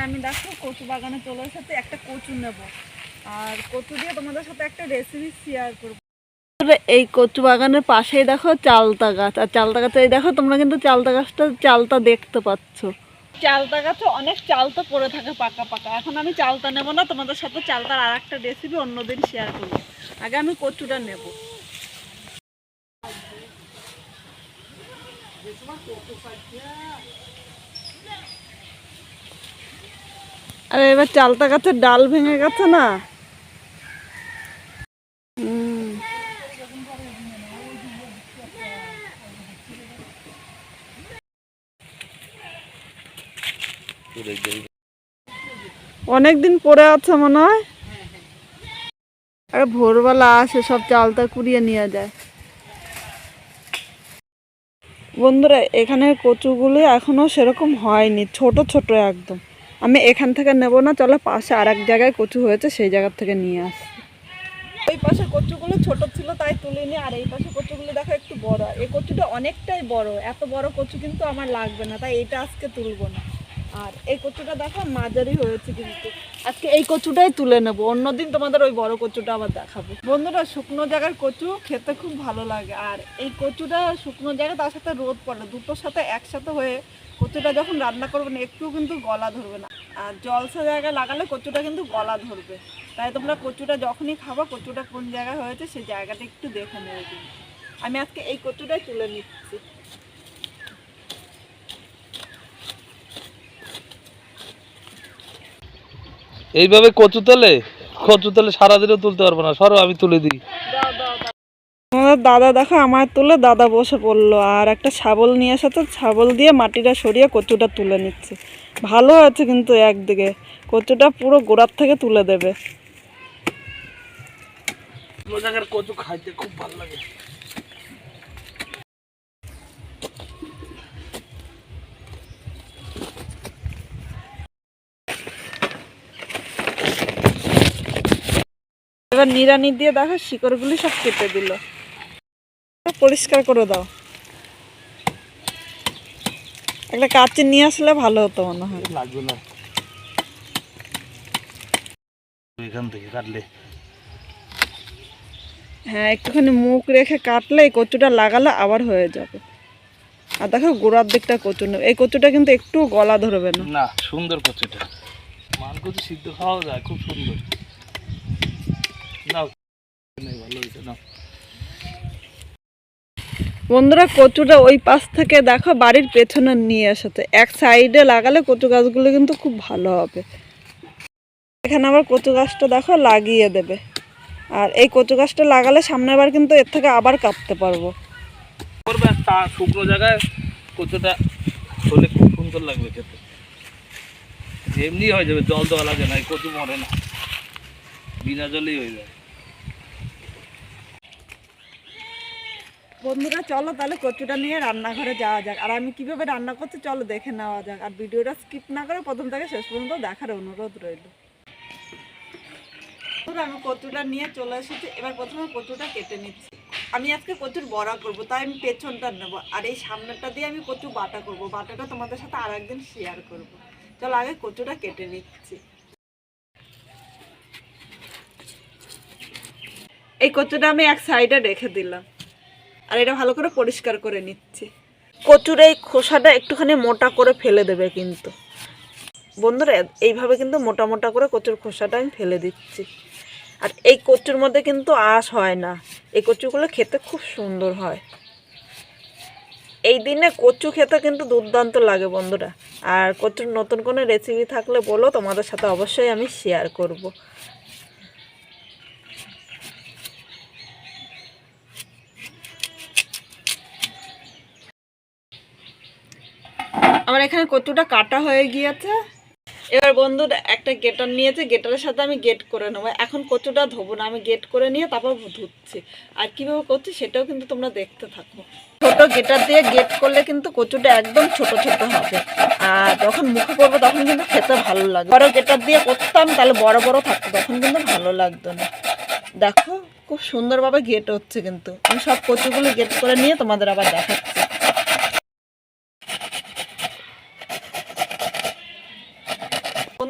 আমি দেখো কচু বাগানে চলে এসেছি, একটা কচু নেব আর কচু দিয়ে তোমাদের সাথে একটা রেসিপি শেয়ার করবো। এই কচু বাগানের পাশেই দেখো চালতা গাছ, আর চালতা গাছে এই দেখো তোমরা কিন্তু চালতা দেখতে পাচ্ছ। চালতা গাছে অনেক চালতা পড়ে থাকে পাকা পাকা। এখন আমি চালতা নেব না, তোমাদের সাথে চালতার আর একটা রেসিপি অন্যদিন শেয়ার করবো। আগে আমি কচুটা নেব। আরে এবার চালতা গাছের ডাল ভেঙে গেছে না। অনেকদিন পরে আছে মনে হয়। আরে ভোরবেলা আসে সব চালতা কুড়িয়ে নিয়ে যায়। বন্ধুরা এখানে কচুগুলো এখনো সেরকম হয়নি, ছোট ছোট একদম। আমি এখান থেকে নেব না, চলো পাশে আর এক জায়গায় কচু হয়েছে সেই জায়গা থেকে নিয়ে আসছি। এই পাশে কচুগুলো ছোট ছিল তাই তুলিনি, আর এই পাশে কচুগুলো দেখো একটু বড়। এই কচুটা অনেকটাই বড়, এত বড় কচু কিন্তু আমার লাগবে না, তাই এটা আজকে তুলবো না। আর এই কচুটা দেখো মাঝারি হয়েছে, কিন্তু আজকে এই কচুটাই তুলে নেবো, অন্যদিন তোমাদের ওই বড় কচুটা আবার দেখাবো। বন্ধুরা শুকনো জায়গার কচু খেতে খুব ভালো লাগে, আর এই কচুটা শুকনো জায়গা তার সাথে রোদ পড়ে, দুটোর সাথে একসাথে হয়ে কচুটা যখন রান্না করবে না একটু কিন্তু গলা ধরবে না। আর জলসা জায়গায় লাগালে কচুটা কিন্তু গলা ধরবে, তাই তোমরা কচুটা যখনই খাবো কচুটা কোন জায়গায় হয়েছে সেই জায়গাটা একটু দেখে নেবে। কিন্তু আমি আজকে এই কচুটাই তুলে নিচ্ছি। এইভাবে কচু তেলে সারাদিনও তুলতে পারবো না, সরো আমি তুলে দিই। আমাদের দাদা দেখো আমার তুলে দাদা বসে পড়লো, আর একটা শাবল নিয়ে এসেছে, শাবল দিয়ে মাটিটা সরিয়ে কচুটা তুলে নিচ্ছে। ভালো আছে কিন্তু একদিকে কচুটা পুরো গোড়ার থেকে তুলে দেবে। কচু খাইতে খুব ভালো লাগে। এবার নিড়ানি দিয়ে দেখো শিকড়গুলি সব কেটে দিল, পরিষ্কার করে দাও। একটা কাঁচি নিয়ে আসলে ভালো হতো মনে হয়। লাগবে না এখান থেকে কাটলে। হ্যাঁ একটুখানি মুখ রেখে কাটলে এই কচুটা লাগালে আবার হয়ে যাবে। আর দেখো গোড়ার দিকটা কচু নেই, এই কচুটা কিন্তু একটু গলা ধরবে না। না সুন্দর কচুটা, মান কচু সিদ্ধ খাওয়া যায়, খুব সুন্দর। নাও ভালো হয়েছে না। বন্ধুরা কচুটা ওই পাশ থেকে দেখো বাড়ির পেছনে নিয়ে এসেছে, এক সাইডে লাগালে কচু গাছগুলো কিন্তু খুব ভালো হবে। এখানে আবার কচু গাছটা দেখো লাগিয়ে দেবে, আর এই কচু গাছটা লাগালে সামনের বার কিন্তু এর থেকে আবার কাটতে পারবো। শুকনো জায়গায় কচুটা হলে খুব সুন্দর লাগবে খেতে, এমনি হয়ে যাবে, জল দেওয়া লাগে না, এই কচু মরে না, বিনা জলেই হয়ে যায়। বন্ধুরা চলো তাহলে কচুটা নিয়ে রান্নাঘরে যাওয়া যাক, আর আমি কিভাবে রান্না করছি চলো দেখে নেওয়া যাক। আর ভিডিওটা স্কিপ না করে প্রথম থেকে শেষ পর্যন্ত দেখার অনুরোধ রইল। আমি কচুটা নিয়ে চলে এসেছি, এবার প্রথমে কচুটা কেটে নিচ্ছি। আমি আজকে কচুর বড়া করব, তাই আমি পেছনটা নেব, আর এই সামনেটা দিয়ে আমি কচু বাটা করব। বাটাটা তোমাদের সাথে আর একদিন শেয়ার করব। চলো আগে কচুটা কেটে নিচ্ছি। এই কচুটা আমি এক সাইডে রেখে দিলাম, আর এটা ভালো করে পরিষ্কার করে নিচ্ছি। কচুর এই খোসাটা একটুখানি মোটা করে ফেলে দেবে কিন্তু বন্ধুরা, এইভাবে কিন্তু মোটা মোটা করে কচুর খোসাটা আমি ফেলে দিচ্ছি। আর এই কচুর মধ্যে কিন্তু আঁশ হয় না, এই কচুগুলো খেতে খুব সুন্দর হয়। এই দিনে কচু খেতে কিন্তু দুর্দান্ত লাগে বন্ধুরা। আর কচুর নতুন কোনো রেসিপি থাকলে বলো, তোমাদের সাথে অবশ্যই আমি শেয়ার করব। আমার এখানে কচুটা কাটা হয়ে গিয়েছে। এবার বন্ধুরা একটা গেটার নিয়েছে, গেটারের সাথে আমি গেট করে নেবো। এখন কচুটা ধোবো না, আমি গেট করে নিয়ে তারপর ধুচ্ছি। আর কীভাবে করছি সেটাও কিন্তু তোমরা দেখতে থাকো। ছোট গেটার দিয়ে গেট করলে কিন্তু কচুটা একদম ছোট ছোট হবে, আর যখন মুখে করবো তখন কিন্তু খেতে ভালো লাগবে। বড় গেটার দিয়ে করতাম তাহলে বড় বড় থাকতো, তখন কিন্তু ভালো লাগতো না। দেখো খুব সুন্দরভাবে গেট হচ্ছে, কিন্তু আমি সব কচুগুলো গেট করে নিয়ে তোমাদের আবার দেখাচ্ছি।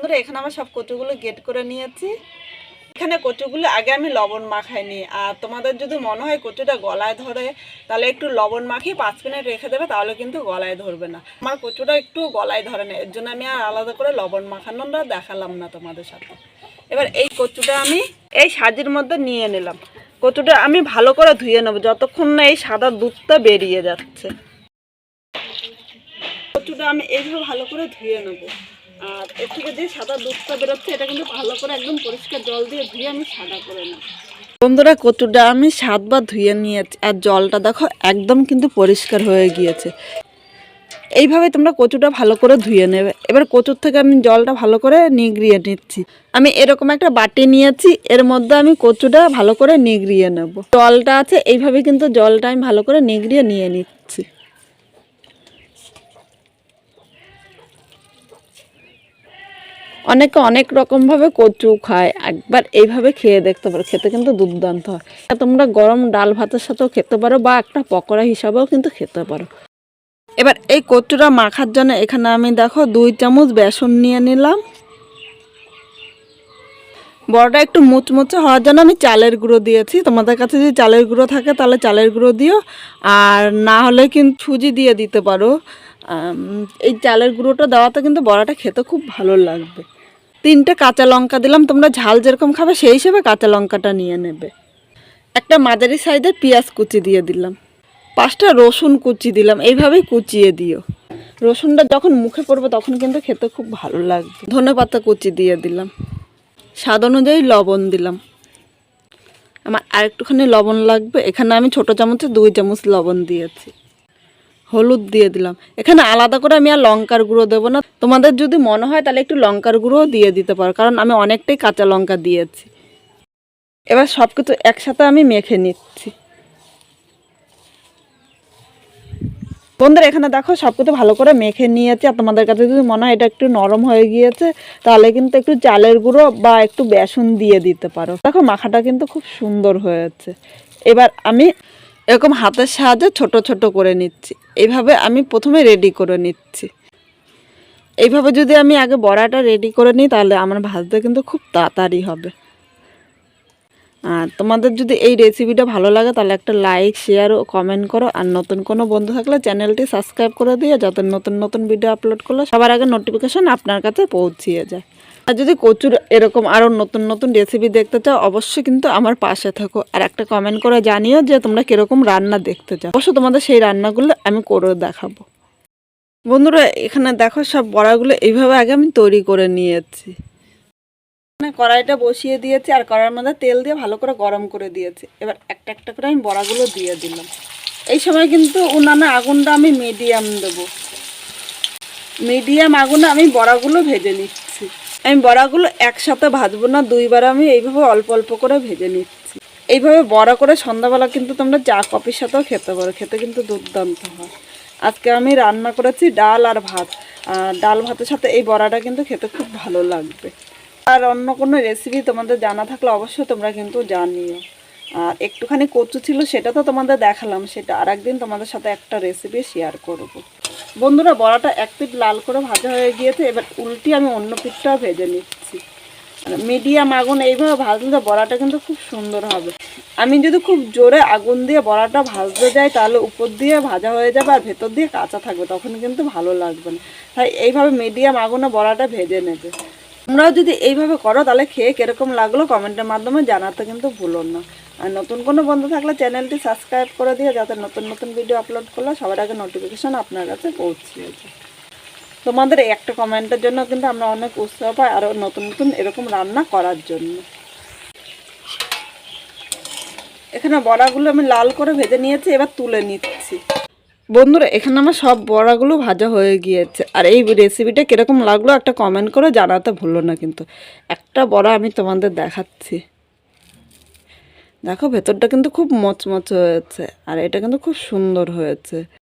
বন্ধুরা এখানে আমার সব কচুগুলো গেট করে নিয়েছি। এখানে কচুগুলো আগে আমি লবণ মাখাইনি, আর তোমাদের যদি মনে হয় কচুটা গলায় ধরে তাহলে একটু লবণ মাখিয়ে 5 মিনিট রেখে দেবে, তাহলে কিন্তু গলায় ধরবে না। আমার কচুটা একটু গলায় ধরে না, এর জন্য আমি আর আলাদা করে লবণ মাখানোটা দেখালাম না তোমাদের সাথে। এবার এই কচুটা আমি এই সাজির মধ্যে নিয়ে নিলাম। কচুটা আমি ভালো করে ধুয়ে নেবো যতক্ষণ না এই সাদা দুধটা বেরিয়ে যাচ্ছে। কচুটা আমি এইভাবে ভালো করে ধুয়ে নেবো, আর এর থেকে যে সাদা দুধটা বেরোচ্ছে এটা কিন্তু ভালো করে একদম পরিষ্কার জল দিয়ে ধুয়ে আমি সাদা করে নেব। বন্ধুরা কচুটা আমি 7 বার ধুয়ে নিয়েছি, আর জলটা দেখো একদম কিন্তু পরিষ্কার হয়ে গিয়েছে। এইভাবে তোমরা কচুটা ভালো করে ধুয়ে নেবে। এবার কচুর থেকে আমি জলটা ভালো করে নিগড়িয়ে নিচ্ছি। আমি এরকম একটা বাটি নিয়েছি, এর মধ্যে আমি কচুটা ভালো করে নিগড়িয়ে নেব। জলটা আছে এইভাবে কিন্তু জলটা আমি ভালো করে নিগড়িয়ে নিয়ে নিচ্ছি। অনেকে অনেক রকমভাবে কচু খায়, একবার এইভাবে খেয়ে দেখতে পারো, খেতে কিন্তু দুর্দান্ত হয়। তোমরা গরম ডাল ভাতের সাথেও খেতে পারো বা একটা পকোড়া হিসাবেও কিন্তু খেতে পারো। এবার এই কচুটা মাখার জন্য এখানে আমি দেখো 2 চামচ বেসন নিয়ে নিলাম। বড়টা একটু মুচমুচে হওয়ার জন্য আমি চালের গুঁড়ো দিয়েছি। তোমাদের কাছে যদি চালের গুঁড়ো থাকে তাহলে চালের গুঁড়ো দিও, আর না হলে কিন্তু সুজি দিয়ে দিতে পারো। এই চালের গুঁড়োটা দেওয়াতে কিন্তু বড়াটা খেতে খুব ভালো লাগবে। 3টে কাঁচা লঙ্কা দিলাম, তোমরা ঝাল যেরকম খাবে সেই হিসেবে কাঁচা লঙ্কাটা নিয়ে নেবে। একটা মাঝারি সাইজের পেঁয়াজ কুচি দিয়ে দিলাম। 5টা রসুন কুচি দিলাম, এইভাবেই কুচিয়ে দিও। রসুনটা যখন মুখে পড়বে তখন কিন্তু খেতে খুব ভালো লাগবে। ধনেপাতা কুচি দিয়ে দিলাম। স্বাদ অনুযায়ী লবণ দিলাম। আমার আরেকটুখানি লবণ লাগবে, এখানে আমি ছোটো চামচে 2 চামচ লবণ দিয়েছি। হলুদ দিয়ে দিলাম। এখানে আলাদা করে আমি আর লঙ্কার গুঁড়ো দেবো না, তোমাদের যদি মনে হয় তাহলে একটু লঙ্কার গুঁড়োও দিয়ে দিতে পারো, কারণ আমি অনেকটাই কাঁচা লঙ্কা দিয়েছি। এবার সব কিছু একসাথে আমি মেখে নিচ্ছি। বন্ধুরা এখানে দেখো সব কিছু ভালো করে মেখে নিয়েছি, আর তোমাদের কাছে যদি মনে হয় এটা একটু নরম হয়ে গিয়েছে তাহলে কিন্তু একটু চালের গুঁড়ো বা একটু বেসন দিয়ে দিতে পারো। দেখো মাখাটা কিন্তু খুব সুন্দর হয়েছে। এবার আমি এরকম হাতের সাহায্যে ছোট ছোট করে নিচ্ছি। এইভাবে আমি প্রথমে রেডি করে নিচ্ছি। এইভাবে যদি আমি আগে বড়াটা রেডি করে নিই তাহলে আমার ভাজতে কিন্তু খুব তাড়াতাড়ি হবে। আর তোমাদের যদি এই রেসিপিটা ভালো লাগে তাহলে একটা লাইক, শেয়ার ও কমেন্ট করো। আর নতুন কোনো বন্ধু থাকলে চ্যানেলটি সাবস্ক্রাইব করে দিও, যাতে নতুন নতুন ভিডিও আপলোড করলে সবার আগে নোটিফিকেশন আপনার কাছে পৌঁছিয়ে যায়। আর যদি কচুর এরকম আরও নতুন নতুন রেসিপি দেখতে চাও অবশ্যই কিন্তু আমার পাশে থাকো, আর একটা কমেন্ট করে জানিও যে তোমরা কীরকম রান্না দেখতে চাও। অবশ্যই তোমাদের সেই রান্নাগুলো আমি করে দেখাবো। বন্ধুরা এখানে দেখো সব বড়াগুলো এইভাবে আগে আমি তৈরি করে নিয়েছি। কড়াইটা বসিয়ে দিয়েছি, আর কড়াইয়ের মধ্যে তেল দিয়ে ভালো করে গরম করে দিয়েছি। এবার একটা একটা করে আমি বড়াগুলো দিয়ে দিলাম। এই সময় কিন্তু উনানে আগুনটা আমি মিডিয়াম দেবো। মিডিয়াম আগুনে আমি বড়াগুলো ভেজে নিচ্ছি। আমি বড়াগুলো একসাথে ভাজবো না, 2বার আমি এইভাবে অল্প অল্প করে ভেজে নিচ্ছি। এইভাবে বড়া করে সন্ধ্যাবেলা কিন্তু তোমরা চা কফির সাথেও খেতে পারো, খেতে কিন্তু দুর্দান্ত হয়। আজকে আমি রান্না করেছি ডাল আর ভাত, আর ডাল ভাতের সাথে এই বড়াটা কিন্তু খেতে খুব ভালো লাগবে। আর অন্য কোনো রেসিপি তোমাদের জানা থাকলে অবশ্যই তোমরা কিন্তু জানিও। আর একটুখানি কচু ছিল সেটা তো তোমাদের দেখালাম, সেটা আর একদিন তোমাদের সাথে একটা রেসিপি শেয়ার করব। বন্ধুরা বড়াটা এক পিঠ লাল করে ভাজা হয়ে গিয়েছে, এবার উল্টি আমি অন্য পিঠটাও ভেজে নিচ্ছি। মিডিয়াম আগুন এইভাবে ভাজলে বড়াটা কিন্তু খুব সুন্দর হবে। আমি যদি খুব জোরে আগুন দিয়ে বড়াটা ভাজতে যাই তাহলে উপর দিয়ে ভাজা হয়ে যাবে আর ভেতর দিয়ে কাঁচা থাকবে, তখন কিন্তু ভালো লাগবে না। তাই এইভাবে মিডিয়াম আগুনে বড়াটা ভেজে নেবে। তোমরাও যদি এইভাবে করো তাহলে খেয়ে কীরকম লাগলো কমেন্টের মাধ্যমে জানাতে কিন্তু ভুলো না। আর নতুন কোনো বন্ধু থাকলে চ্যানেলটি সাবস্ক্রাইব করে দিও, যাতে নতুন নতুন ভিডিও আপলোড করলে সবার আগে নোটিফিকেশান আপনার কাছে পৌঁছিয়ে যায়। তোমাদের একটা কমেন্টের জন্য কিন্তু আমরা অনেক উৎসাহ পাই আরও নতুন নতুন এরকম রান্না করার জন্য। এখানে বড়াগুলো আমি লাল করে ভেজে নিয়েছি, এবার তুলে নিচ্ছি। বন্ধুরা এখানে আমার সব বড়াগুলো ভাজা হয়ে গিয়েছে। আর এই রেসিপিটা কীরকম লাগলো একটা কমেন্ট করে জানাতে ভুলো না কিন্তু। একটা বড়া আমি তোমাদের দেখাচ্ছি, দেখো ভেতরটা কিন্তু খুব মচমচ হয়েছে, আর এটা কিন্তু খুব সুন্দর হয়েছে।